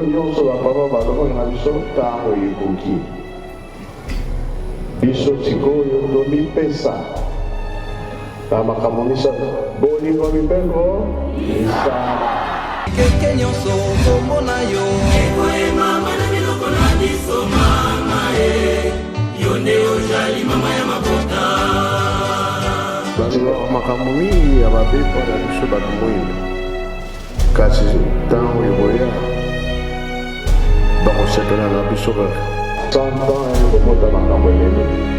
nyonso bapapa balobaka na biso ntango ekoki. Biso sikoyo tomipesa na makambo misato bolingo mibeko misala keke nyonso kombo na yo ekoyema mwana biloko na biso mama yo nde ozali mama ya mabota makambo mingi ya babepo na biso bato moyindo kasi ntango ekoya bakosepela na biso kaka santan ekomota makambo elele.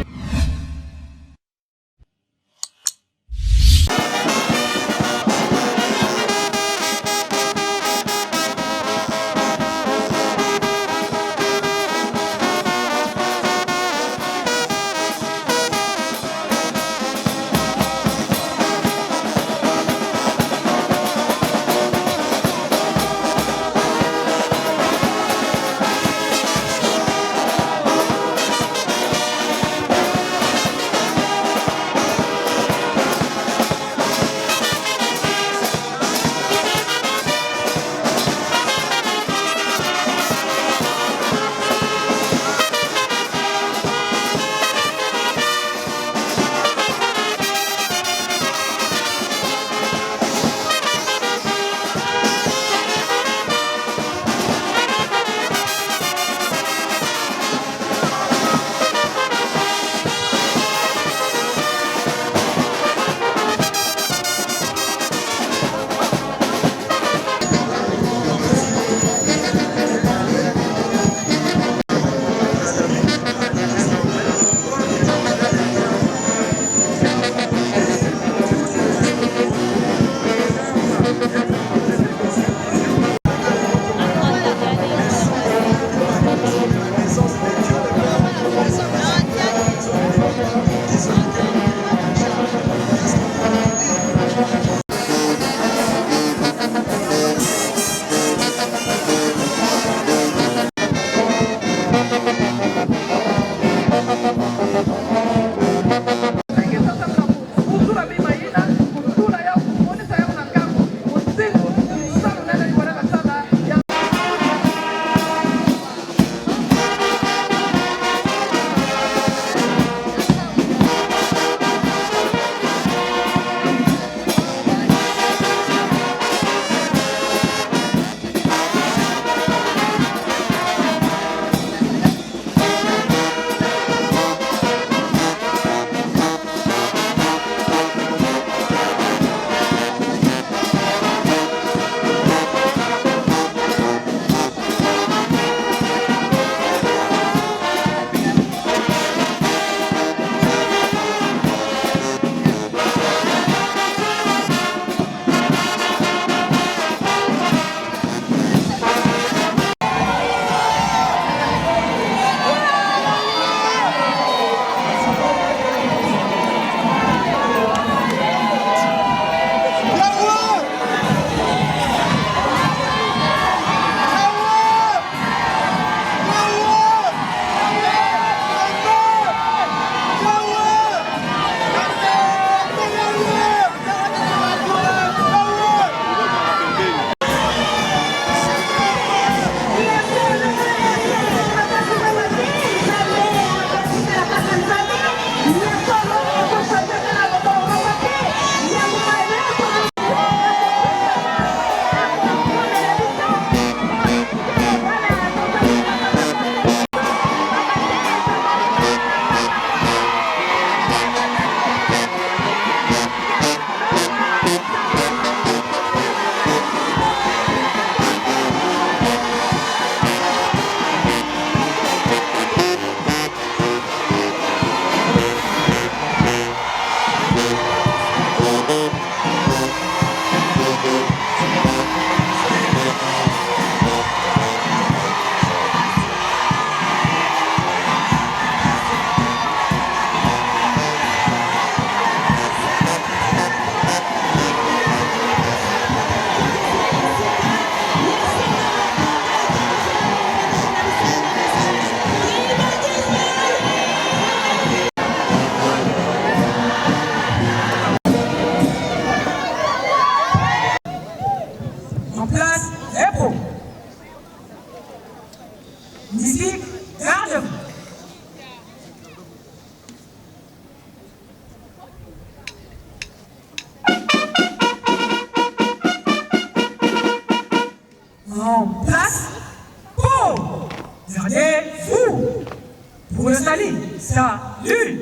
Salut.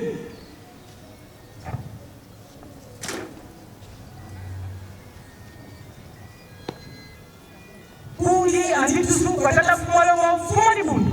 Kuyi anjitusu kwa tata fumala wa fumali bundu.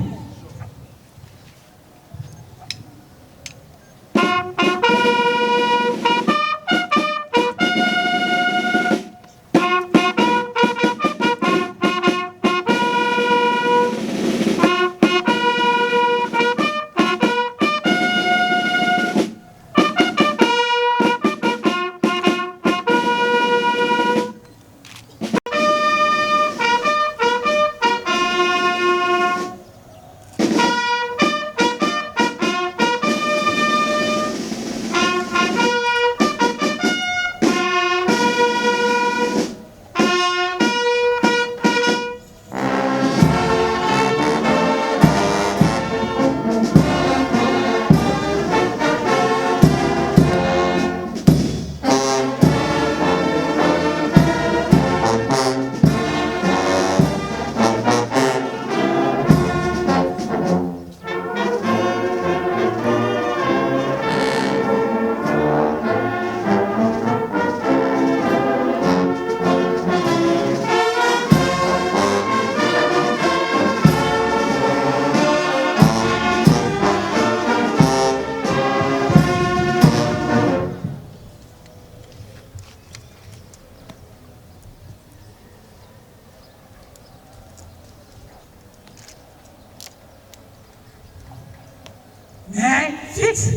Fix.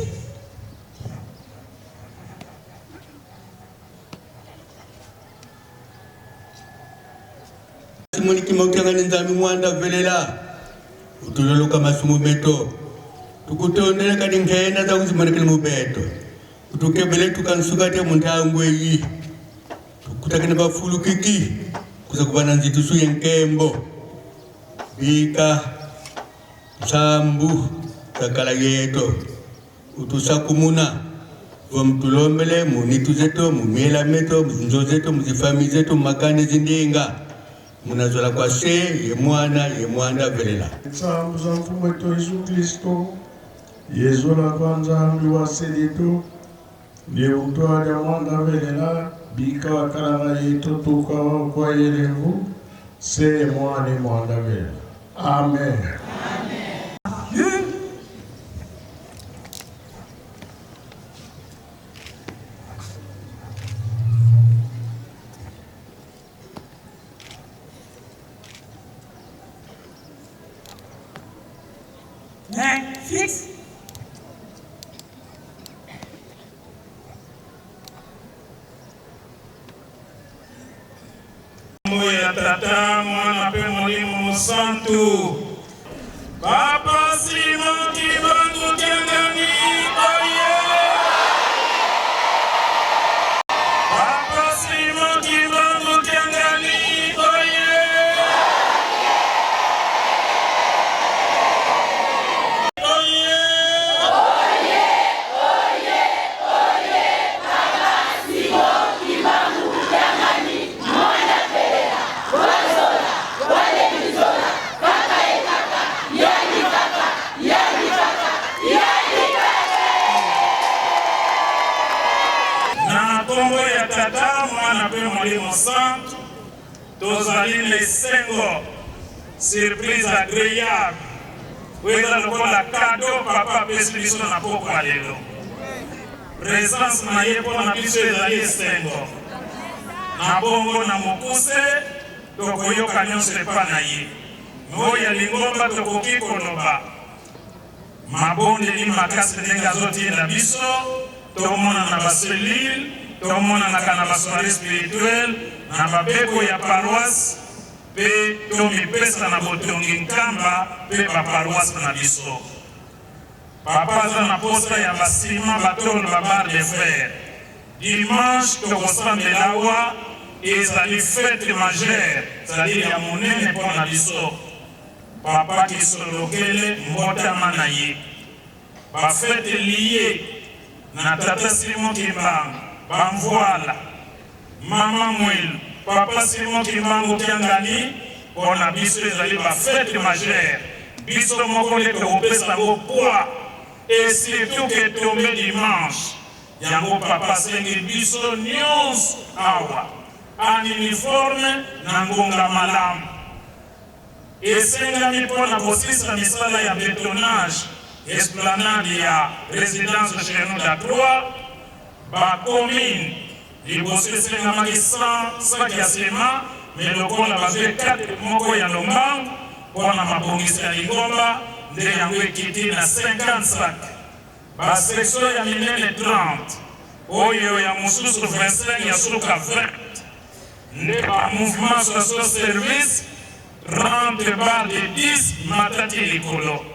Simoni kimokanga nzami mwanda velela utuloloka masumu beto tukutondera kadi ngena za kuzimanike mu beto utukebele tukansukate muntangwe yi tukutakene bafulu kiki kuza kubana nzitu su yenkembo bika sambu kakala yeto utusakumuna vomtulombele munitu zeto mumela meto mzinzo zeto mzifami zeto makane zindinga munazola kwa se ye mwana velela Sambu za mfumo wetu Yesu Kristo Yesu la kwanza ambiwa sedito ni utoa ya mwana velela bika wakala yetu tuka kwa yelevu se mwana velela. Amen. Fix. Ya tata mwana pe Mwalimu Santu Papa Simon Kibangu Kiangani oye Papa Simon Kibangu Kiangani oye tata mwana pe Mwalimu Santu tozali lesengo surprise agréable weza lokola cadeau papa pesi biso na pokwa lelo présence na ye mpona biso ezali esengo na bongo na mokuse tokoyoka nyonso epa na ye oyo ya lingomba tokoki koloba mabondeli makasi ndenge azotinda biso tomona na baselile tomonanaka na basoirée spirituelle na babeko ya paroisse pe tomipesa na botongi nkamba pe baparoisse na biso papa aza na posta ya basima batolo babar de fer dimanche tokosambela awa ezali fete majeure ezali ya monene mpo na biso papa kisolokele mbotama na ye bafete liye na tata Simon Kimbangu bamvoala mama mwelu papa Simon Kimbangu Kiangani mpona biso ezali bafete majeure biso moko nde tokopesa ngo poa et surtout que tombé dimanche yango papa sengi biso nyonso awa en uniforme na ngonga malamu esengami mpona kosilisa misala ya bétonnage esplanade ya résidence chez nous da 3 bacommune liboso esengamaki 100 sac ya sema mais lokola bazwi 4 moko ya lombangu mpona mabongisi ya lingomba nde yango ekiti na 50 sac basektio ya minene 30 oyo ya mosusu 25 ya suka 20 nde bamouvement social service 30 bar de 10 matati likolo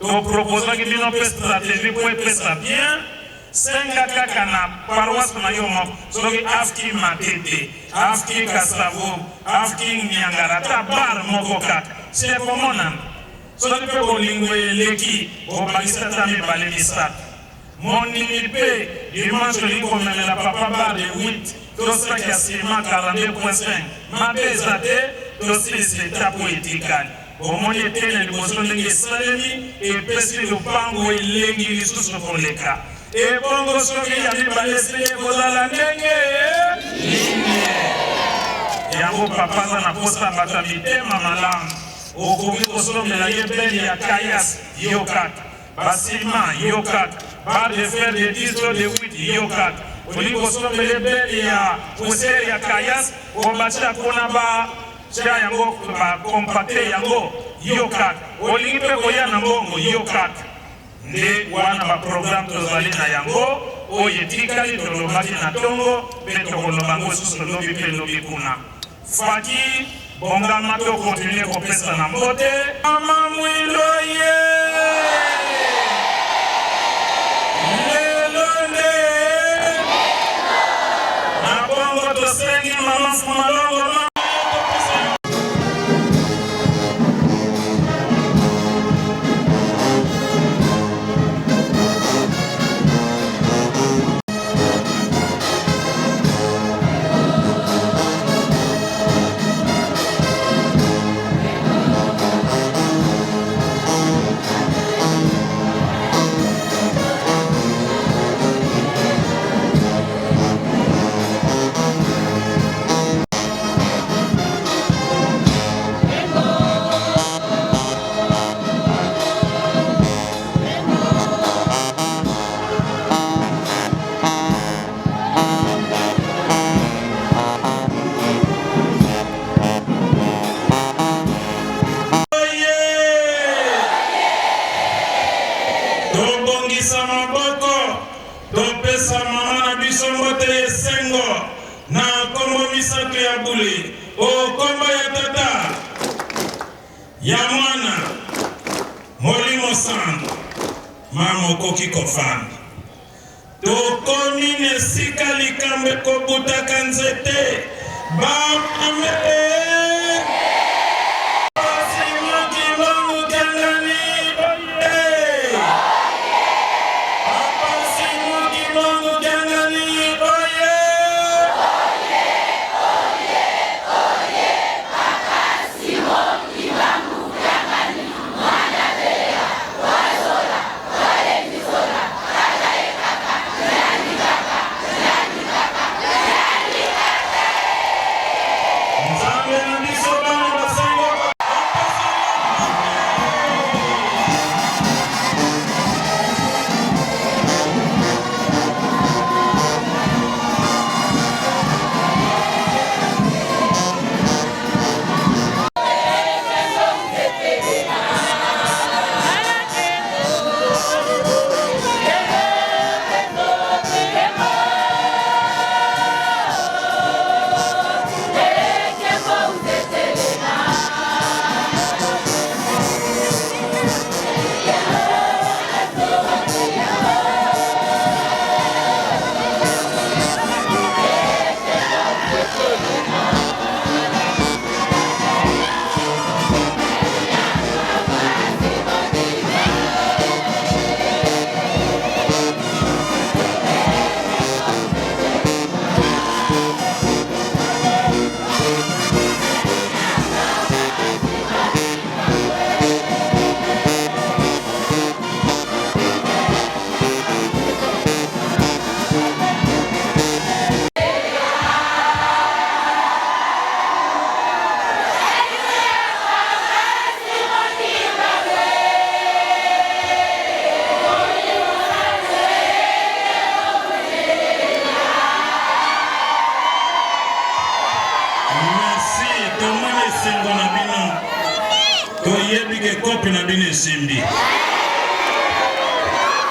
toproposaki bino mpe stratégie po epesa bien senga kaka na paroisse na yo moko soki afki matete afki kasavo afki nyangara ata bar moko kaka sie komonana soki mpe bolingo eleki obakisa ata mibale misato monimi mpe dimanche olingi komemela papa bar de 8 tosaki ya sima 42.5 mabe eza te tosilisa etapo etikali omoni etene liboso ndenge esalemi epesi lopango elengi lisusu koleka ebongo soki ya mibale esili ekozala ndenge yango papa aza na posa bato ya mitema malamu okoki kosomela ye beli ya kayas yo kaka basima yo kaka bar de fer de 10 de 8 yo kaka olingi kosomela beli ya pusere ya kayas obatia kuna tia yango bakompate yango yo kaka olingi mpe koya na mbongo yo kaka nde wana baprogramme tozali na yango oyo etikali tolobaki na ntongo mpe tokoloba ngo susu lobi mpe lobi kuna faki bongama tokontinue kopesa na mbote mama mwilo ye lelo nde na bongo tosengi mama fumalongo tobongisa maboko topesa mama na biso mbote esengo na kombo misato ya bule okombo ya tata ya mwana molimo sango mama okoki kofanda tokomi na esika likambo ekobutaka nzete bamame esengo na bino toyebi ke kopi na bino esimbi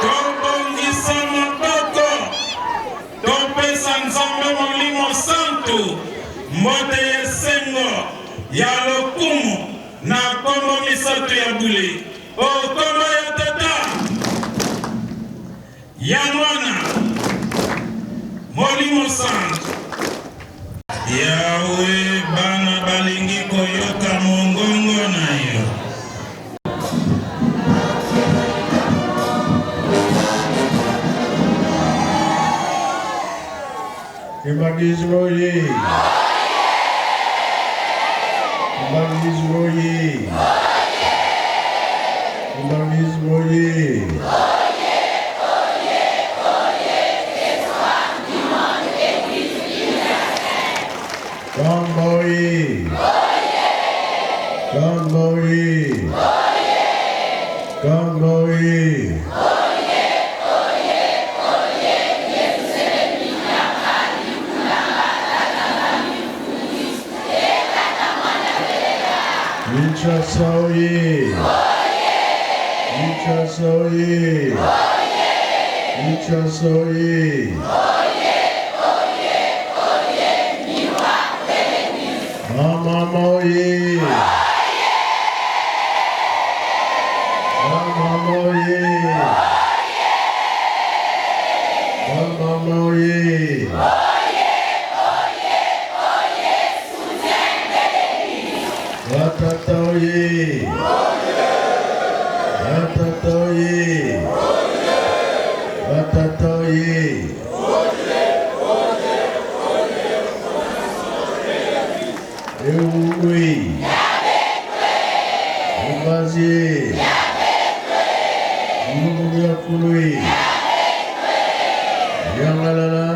tobongisa maboko topesa Nzambe Molimo Santu mbote yesengo ya lokumu na kombo misato ya bule okombo ya tata ya mwana Molimo Santu Yawe bana balingi koyoka mongongo na yo Emmagismo ye. Emmagismo ye. Emmagismo ye. Gamboye. Gamboye. Gamboye. Michasoye. Michasoye. Michasoye. Mama moye. Mama moye. Mama moye. Watatoye. Watatoye. Watatoye. Eoué. Obazié. Moumouyakoué. Yangalala.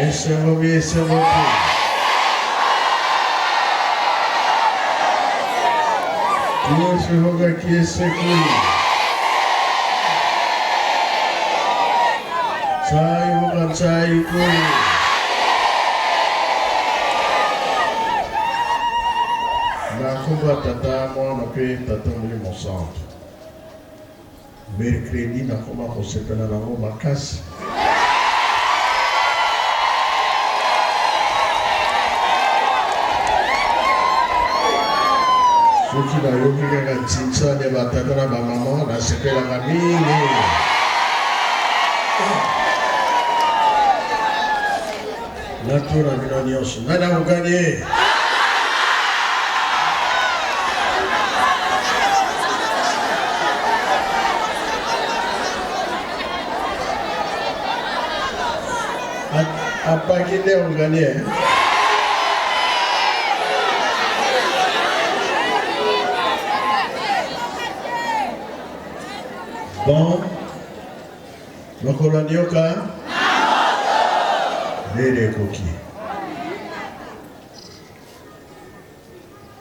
Esemobi, esemobi. Yesu hoga kieseki. Sai hoga sai kui. Na kuba tata mwana pe tata Molimo Santu. Mercredi na kuma kosepela na ngo makasi. Soki na yoki kaka tintsa ne batata na bamama na sepelaka mingi. Natura bino nyonso. Nani akoganye? Apaki nde akoganye? Bon, Mokolo Nyoka Nere Koki.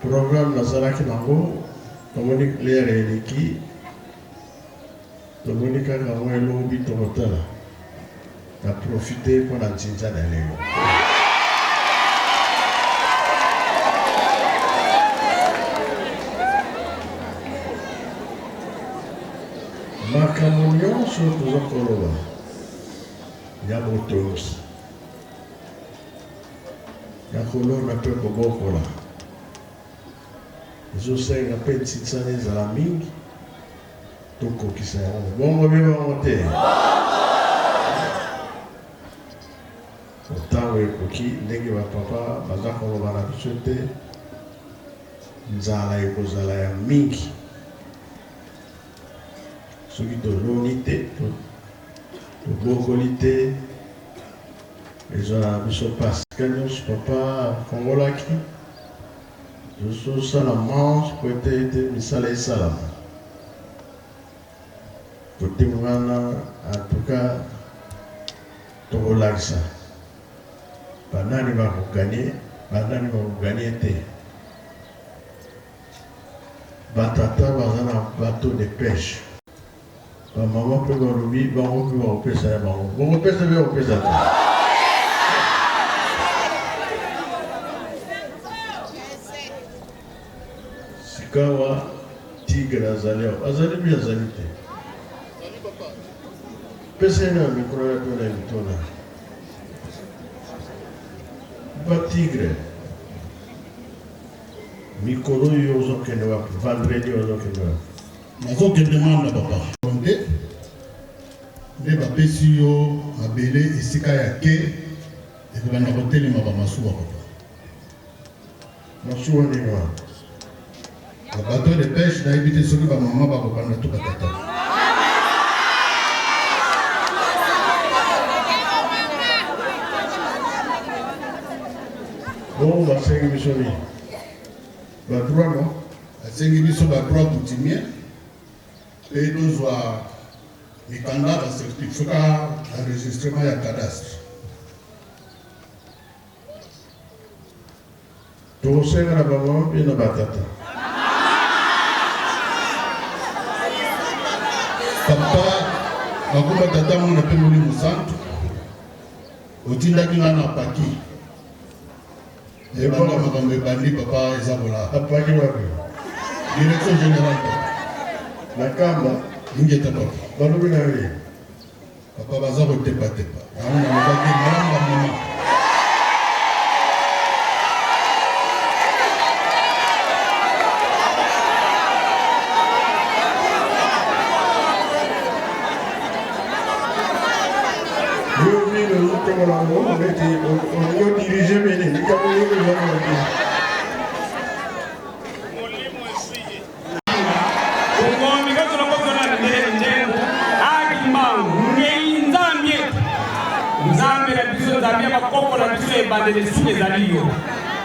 Programme Nazaraki Nango, Dominique Lere Eliki, Dominique Agamwe Lobi Tomotala, a profité pour la Tinta d'Aléo. Makamunyo surtout Zokoloba. Yamotos. Yakolo na pe kobokola. José na pe tsitsane za mingi. Toko kisaya. Bongo biba mote. Otawe koki ndenge ba papa bazako bana bisote. Nzala ekozala ya mingi. Soki tolonite, tobokolite, ezala biso pasi. Kanyos papa kongolaki, joso sala manche po ete misala esalama. Totemwana en tout cas tokolakisa. Banani bakoganye, banani bakoganye te. Batata baza na bateau de pêche. Maman peut voir le vide, maman peut voir le pêche, maman. Bon, pêche, bien, pêche. bikawa tigre azali bi azali te pesa na mikro ya tona vitona ba tigre mikoro yo zo kende wa vendredi yo zo kende wa nazo kende manda papa onde nde bapesi yo mabele esika ya ke ekobanda kotelema bamasuwa papa masuwa ndenge wana babateau de pêche nayebi te soki bamama bakobanda to batata bon basengi biso nini badroit no asengi biso badroit coutumier mpe tozwa mikanda bacertifika enregistrement ya cadastre tokosenga na bamama mpe na batata papa nakomba tata mona mpe molimo santu otindaki nga na paki ebanga makambo ebandi papa eza kola apaki wapi direction générale papa na kamba ingeta papa balobi na ye papa baza kotepatepa yango nalobaki malanga mama on dirige mene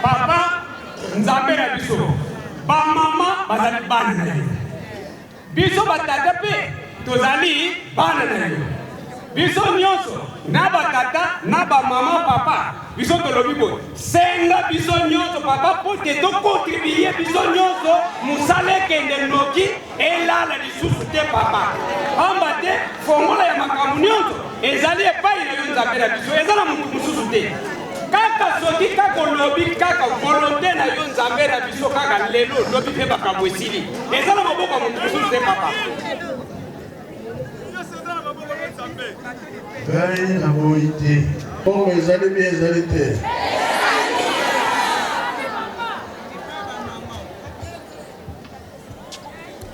papa nzambe na biso ba mama bazali bana na yo biso batata pe tozali bana na yo biso nyonso na batata na ba mama papa biso tolobi boye senga biso nyonso papa po te tokontribue biso nyonso mosala ekende noki elala lisusu te papa pamba te fongola ya makambo nyonso ezali epai na yo nzambe na biso eza na motu mosusu te kaka soki kaka olobi kaka volonté na yo nzambe na biso kaka lelo olobi mpe makambo esili eza na maboko ya motu mosusu te papa ngai naboyi te bongo ezali bi ezali te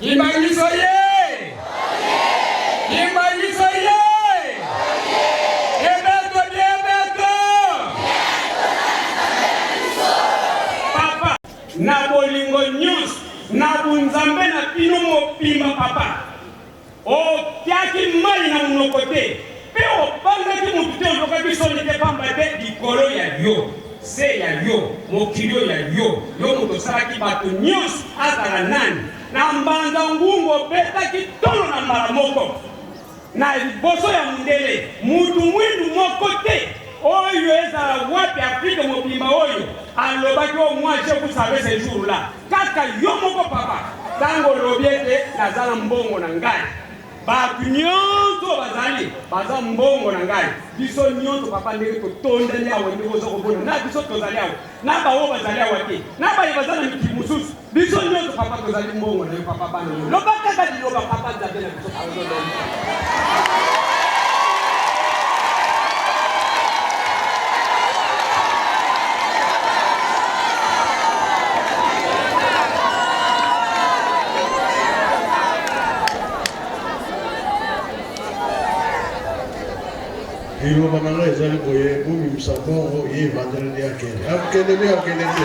kimbangiso ye kimbangiso ye ebeto diebeto papa na bolingo nyonso na bunzambe na bino mobimba papa otiaki mai na monoko te mpe obandaki motu te ozokaki soni te pamba te likolo ya yo se ya yo mokili oyo ya yo yo moto osalaki bato nyonso azala nani na mbanza ngungu obetaki tolo na mbala moko na liboso ya mondele mutu mwindu moko te oyo ezala wapi afrika mobimba oyo alobaki o moi je vous savez ce jour là kaka yo moko papa ntango olobi ete nazala mbongo na ngai bato nyonso bazali baza mbongo na ngai biso nyonso papa ndenge totondeli awa ndenge oza kobona na biso tozali awa na baoyo bazali awa te na baye baza na mikili mosusu biso nyonso papa tozali mbongo na yo papa bana yo loba kaka liloba papa nzambe na biso iloba na ngai ezali boye bomimisa bongo ye vendredi akende akende me akende te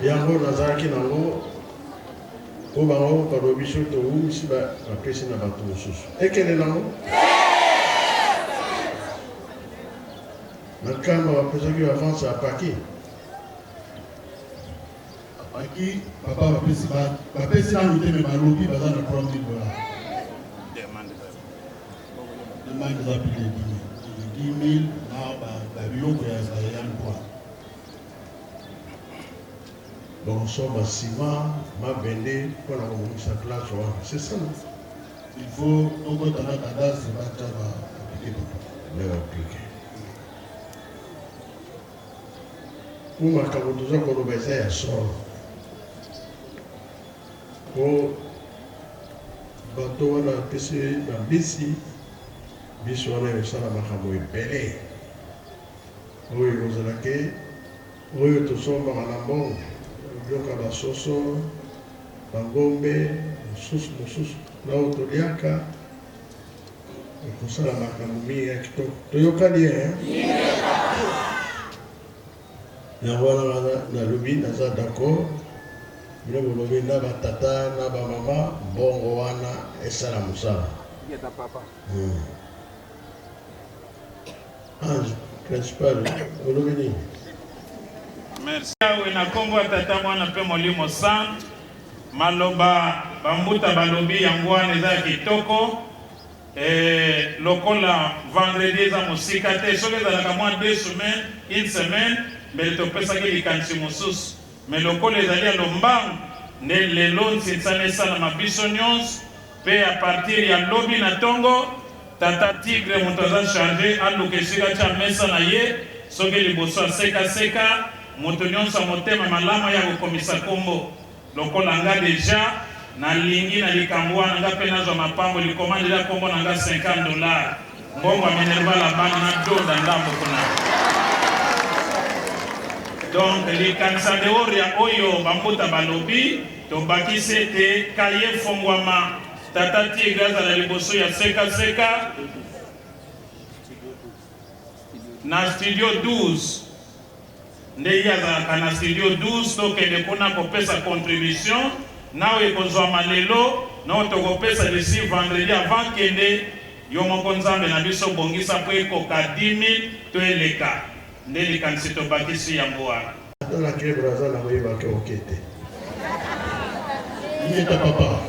yango nazalaki nango po bango balobi so towumisi bapesi na bato mosusu ekende nango na kamba bapesaki avance apaki Aki papa bapesi nanu te me balobi baza na 3000 $. Demande eza plus de 10 000 na biloko ya mpwa bon so basima mabende mpona komomisa place wana c'est ça il faut tokota na cadastre batia baaplike papa baaplike makambo toza koloba eza ya solo po bato wana apesi na mbisi biso wana ekosala makambo ebele oyo ekozalaki oyo tosombaka na mbongo biloko basoso bangombe mosusu na oyo toliaka ekosala makambo mingi ya kitoko toyokani yango wana nalobi naza d'accord bino bolobi na batata na bamama mbongo wana esala mosala Ange principal olobi nini? Merci awe na kombo tata mwana pe molimo sant maloba bambuta balobi yango wana eza kitoko lokola vendredi eza mosika te soki ezalaka mwa 2 semaines une semaine mbele topesaki likanisi mosusu me lokola ezali ya lombangu nde lelo nsinsana esalama biso nyonso mpe a partir ya lobi na ntongo tata tigre moto aza charge aluka esika tia mesa na ye soki liboso asekaseka moto nyonso motema malamu ya kokomisa kombo lokola nga deja nalingi na likambo wana nga mpe nazwa mapambo likomandela kombo na nga $50 mbongo ya Minerva la bana na donda ndambo kuna donc likanisa dehors ya oyo bambuta balobi tobakisi ete kaye fongwama tata tigre azala liboso ya sekaseka na studio 12 nde ye azalaka na studio 12 tokende kuna kopesa contribution nawe ekozwama lelo nao tokopesa d'ici vendredi avant kende yo moko nzambe na biso bongisa mpo ekoka 10 000 to eleka nde likanisi tobakisi yango wana atala kebre aza na koyebaki oke te yeta papa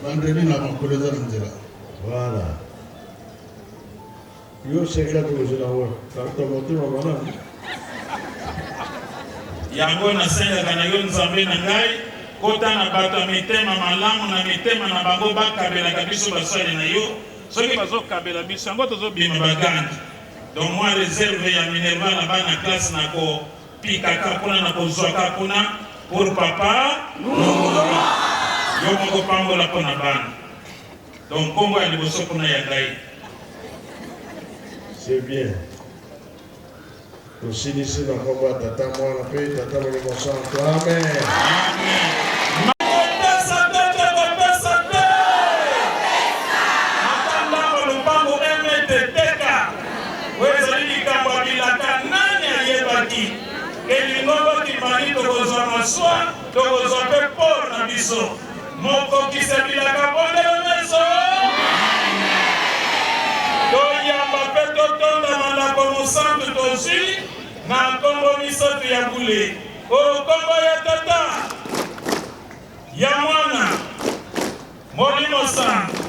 vendredi na makolo eza na nzela voilà yo seka tokozela wo karta motema malamu yango nasengaka na yo nzambe na ngai kota na bato ya mitema malamu na mitema na bango bakabelaka biso basali na yo soki bazokabela biso yango tozobima bagandi donc moi réserve ya Minerva na bana classe na kopikaka kuna na kozwaka kuna pour papa yo moko pambola mpo na bana donc kombo ya liboso kuna ya ngai c'est bien tosilisi na kombo ya tata mwana mpe tata molimo santo amen elingo kimani tokozwa maswa tokozwa mpe por na biso mokokisa bilaka bondelo meso toyamba mpe totonda malako mosantu tozwi na nkombo misato ya bule oyo nkombo ya tata ya mwana molimo santu